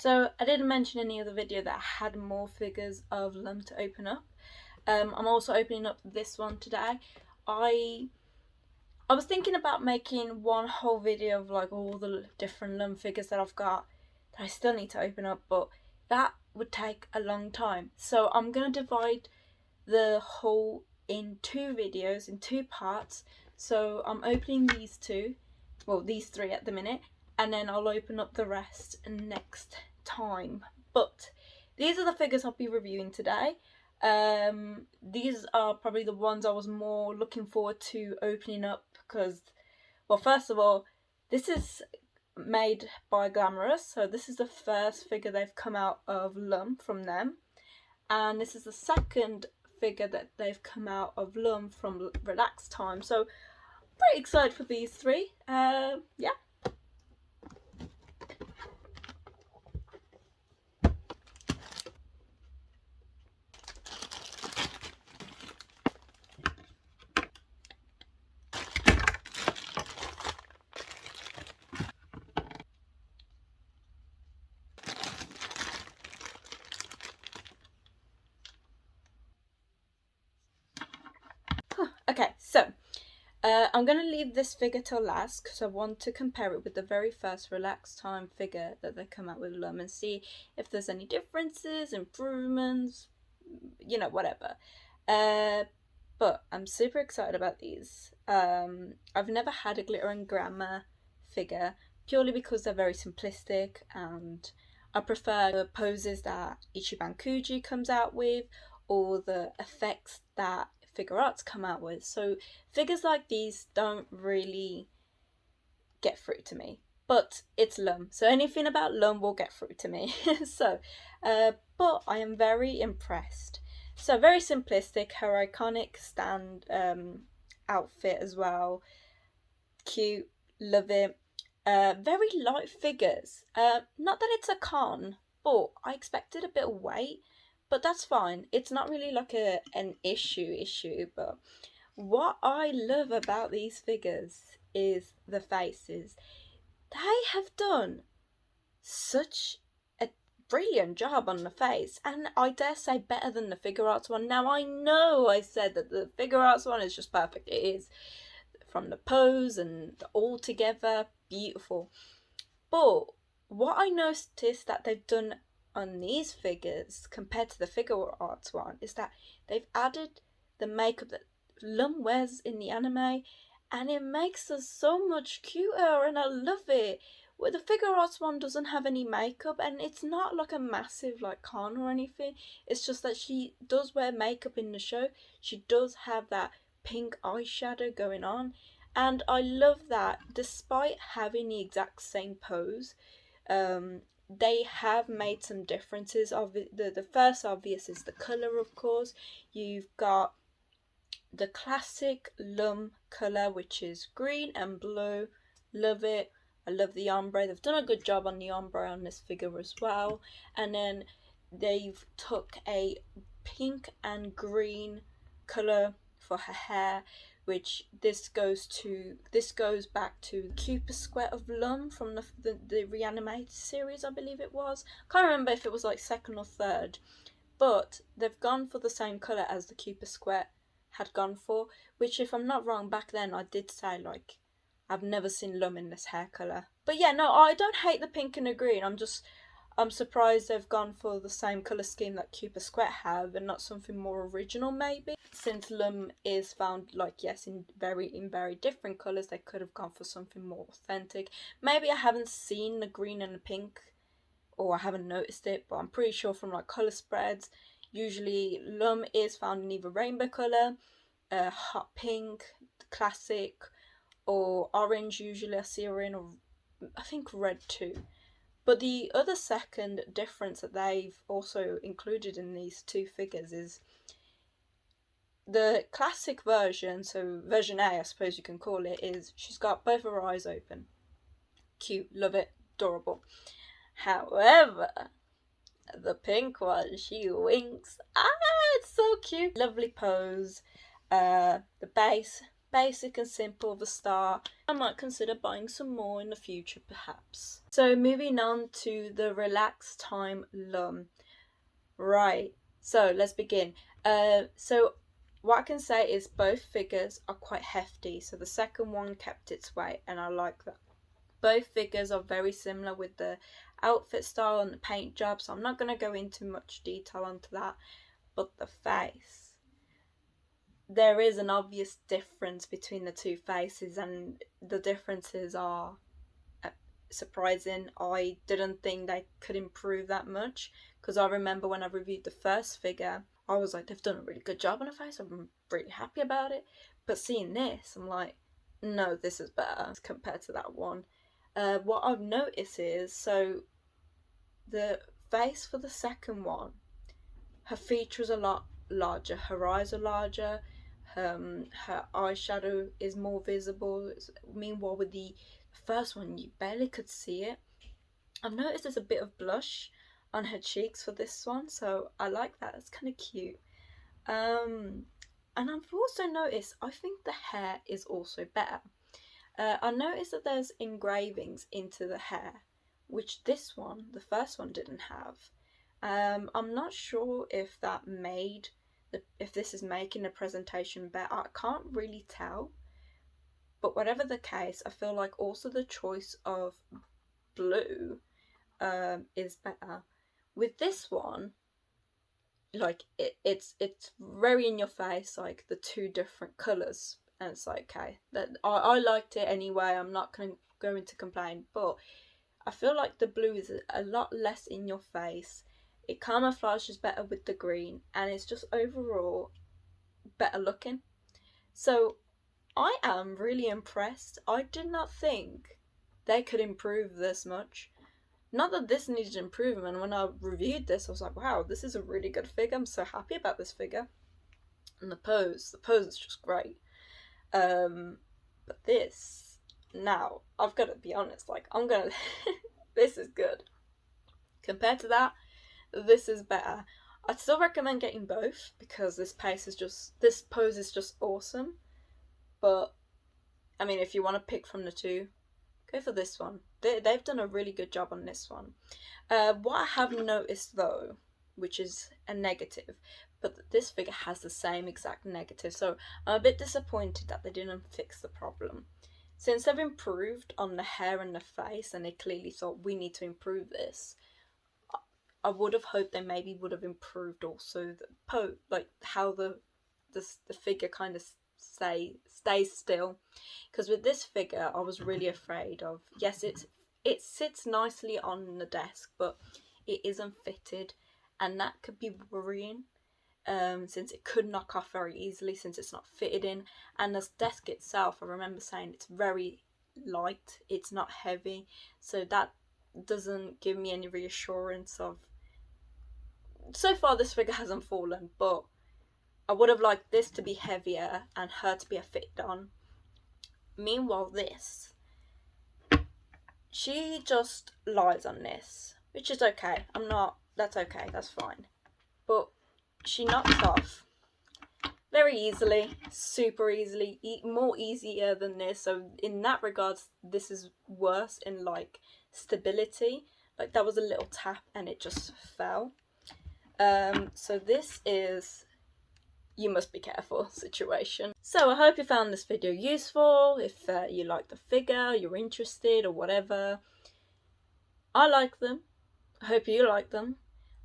So I didn't mention in the other video that I had more figures of Lum to open up. I'm also opening up this one today. I was thinking about making one whole video of like all the different Lum figures that I've got that I still need to open up, but that would take a long time. So I'm going to divide the haul in two videos, in two parts. So I'm opening these two, well these three at the minute, and then I'll open up the rest next time. But these are the figures I'll be reviewing today. These are probably the ones I was more looking forward to opening up because, well, first of all, this is made by Glamour, so this is the first figure they've come out of Lum from them, and this is the second figure that they've come out of Lum from Relax Time. So pretty excited for these three. Yeah. Okay, so I'm going to leave this figure till last because I want to compare it with the very first Relax Time figure that they come out with Lum and see if there's any differences, improvements, you know, whatever. But I'm super excited about these. I've never had a Glitter and Glamour figure purely because they're very simplistic, and I prefer the poses that Ichiban Kuji comes out with or the effects that figure arts come out with. So figures like these don't really get through to me. But it's Lum, so anything about Lum will get through to me. So, but I am very impressed. So very simplistic, her iconic stand outfit as well. Cute, love it. Very light figures. Not that it's a con, but I expected a bit of weight, but that's fine. It's not really like an issue, but what I love about these figures is the faces. They have done such a brilliant job on the face, and I dare say better than the figure arts one. Now I know I said that the figure arts one is just perfect. It is, from the pose and the all together, beautiful. But what I noticed that they've done on these figures compared to the figure arts one is that they've added the makeup that Lum wears in the anime, and it makes her so much cuter, and I love it. Where the figure arts one doesn't have any makeup, and it's not like a massive like con or anything. It's just that she does wear makeup in the show. She does have that pink eyeshadow going on, and I love that despite having the exact same pose, they have made some differences. The first obvious is the colour, of course. You've got the classic Lum colour, which is green and blue. Love it. I love the ombre. They've done a good job on the ombre on this figure as well. And then they've took a pink and green colour for her hair, which this goes back to Q Posket of Lum from the reanimated series, I believe it was. Can't remember if it was like second or third, but they've gone for the same colour as the Q Posket had gone for, which, if I'm not wrong, back then I did say like I've never seen Lum in this hair colour. But yeah, no, I don't hate the pink and the green. I'm surprised they've gone for the same colour scheme that Q Posket have and not something more original maybe. Since Lum is found, like, yes, in very different colours, they could have gone for something more authentic. Maybe I haven't seen the green and the pink, or I haven't noticed it, but I'm pretty sure from like colour spreads, usually Lum is found in either rainbow colour, hot pink, classic, or orange. Usually I see her in, or I think red too. But the other second difference that they've also included in these two figures is the classic version, so version A I suppose you can call it, is she's got both her eyes open. Cute, love it, adorable. However, the pink one, she winks. It's so cute. Lovely pose. The base, basic and simple of a start. I might consider buying some more in the future perhaps. So moving on to the Relax Time Lum. Right, so let's begin. So what I can say is both figures are quite hefty, so the second one kept its weight and I like that. Both figures are very similar with the outfit style and the paint job, so I'm not going to go into much detail onto that. But the face, there is an obvious difference between the two faces, and the differences are surprising. I didn't think they could improve that much, because I remember when I reviewed the first figure, I was like, they've done a really good job on her face, I'm really happy about it. But seeing this, I'm like, no, this is better compared to that one. What I've noticed is, so the face for the second one, her features are a lot larger, her eyes are larger, her eyeshadow is more visible. Meanwhile, with the first one, you barely could see it. I've noticed there's a bit of blush on her cheeks for this one, so I like that. It's kind of cute. And I've also noticed, I think the hair is also better. I noticed that there's engravings into the hair, which this one, the first one, didn't have. I'm not sure if that made if this is making the presentation better. I can't really tell. But whatever the case, I feel like also the choice of blue is better. With this one, like it's very in your face, like the two different colours, and it's like, okay, that I liked it anyway. I'm not going to complain, but I feel like the blue is a lot less in your face. It camouflages better with the green, and it's just overall better looking. So I am really impressed. I did not think they could improve this much. Not that this needed improvement. When I reviewed this, I was like, wow, this is a really good figure. I'm so happy about this figure. And the pose is just great. But this, now, I've got to be honest, like, I'm gonna, this is good. Compared to that, this is better. I'd still recommend getting both, because this pose is just awesome. But, I mean, if you want to pick from the two, go for this one. They've done a really good job on this one. What I have noticed though, which is a negative, but this figure has the same exact negative, so I'm a bit disappointed that they didn't fix the problem. Since they've improved on the hair and the face, and they clearly thought we need to improve this, I would have hoped they maybe would have improved also the like how the figure kind of stays still. Because with this figure, I was really afraid of, yes, it sits nicely on the desk, but it isn't fitted, and that could be worrying, since it could knock off very easily since it's not fitted in. And the desk itself, I remember saying, it's very light, it's not heavy, so that doesn't give me any reassurance of, so far this figure hasn't fallen, but I would have liked this to be heavier and her to be a fit on. Meanwhile, this, she just lies on this, which is okay. That's okay, that's fine. But she knocks off very easily, super easily, more easier than this. So in that regards, this is worse in like stability. Like that was a little tap and it just fell. So this is, you must be careful situation. So I hope you found this video useful. If you like the figure, you're interested or whatever, I like them. I hope you like them.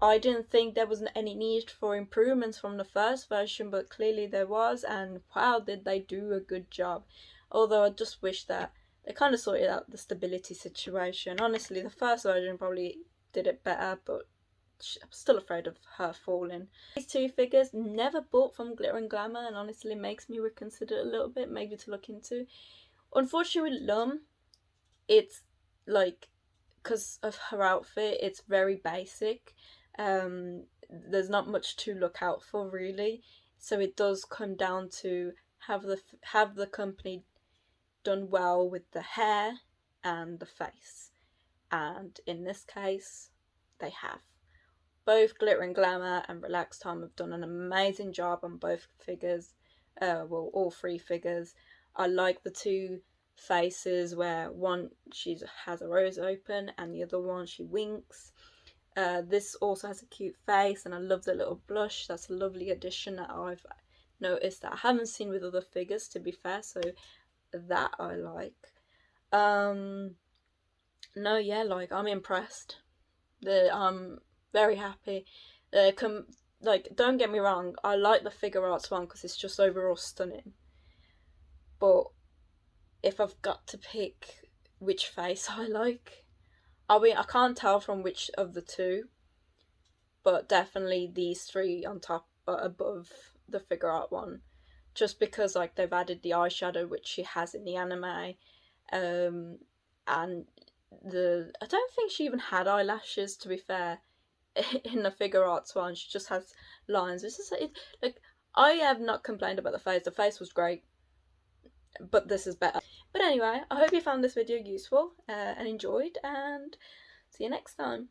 I didn't think there was any need for improvements from the first version, but clearly there was, and wow, did they do a good job. Although I just wish that they kind of sorted out the stability situation. Honestly, the first version probably did it better, but I'm still afraid of her falling. These two figures never bought from Glitter and Glamour, and honestly makes me reconsider a little bit, maybe to look into. Unfortunately with Lum, it's like, because of her outfit, it's very basic. There's not much to look out for really, so it does come down to have the company done well with the hair and the face, and in this case they have. Both Glitter and Glamour and Relax Time have done an amazing job on both figures, well, all three figures. I like the two faces where one she has her eyes open and the other one she winks. This also has a cute face, and I love the little blush. That's a lovely addition that I've noticed that I haven't seen with other figures, to be fair, so that I like. No, yeah, like, I'm impressed. I'm very happy. Like, don't get me wrong, I like the figure arts one because it's just overall stunning. But if I've got to pick which face I like, I can't tell from which of the two, but definitely these three on top, above the figure art one, just because like they've added the eyeshadow which she has in the anime, and I don't think she even had eyelashes, to be fair, in the figure arts one. She just has lines. It's just like, I have not complained about the face. The face was great, but this is better. But anyway, I hope you found this video useful and enjoyed, and see you next time.